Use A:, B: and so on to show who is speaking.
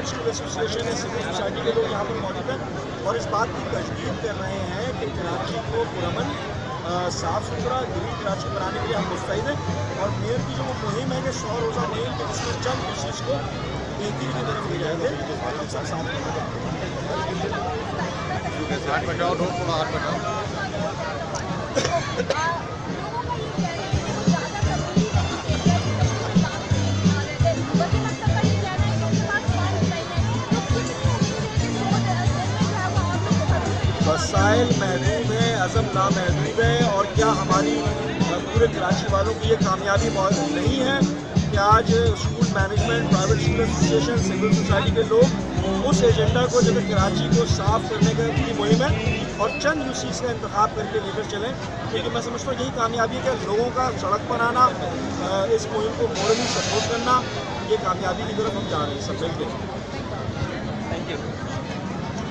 A: School association है, civil society के लोग यहाँ पर मौजूद हैं और इस बात की तजदीद कर रहे हैं कि कराची को पुरअमन साफ़ सुथरा ग्रीन कराची बनाने के लिए हम मुस्तैद हैं। और मेयर की जो वो मुहिम है कि 100 रोज़ा मुहिम के जिसमें चंद इश्यूज़ को बेहतरी की तरफ ले जाएंगे, हम सब साथ वसाइल महदूद है, अज़म नामहदूद है। और क्या हमारी पूरे कराची वालों की ये कामयाबी नहीं है कि आज school management, private school association, civil society के लोग उस एजेंडा को जब कराची को साफ़ करने की मुहिम है और चंद यूसीज का इंतखाब करके लेकर चलें, क्योंकि मैं समझता हूँ यही कामयाबी है कि लोगों का सड़क पर आना, इस मुहिम को मोरली सपोर्ट करना, ये कामयाबी की तरफ हम जा रहे हैं सब मिलकर।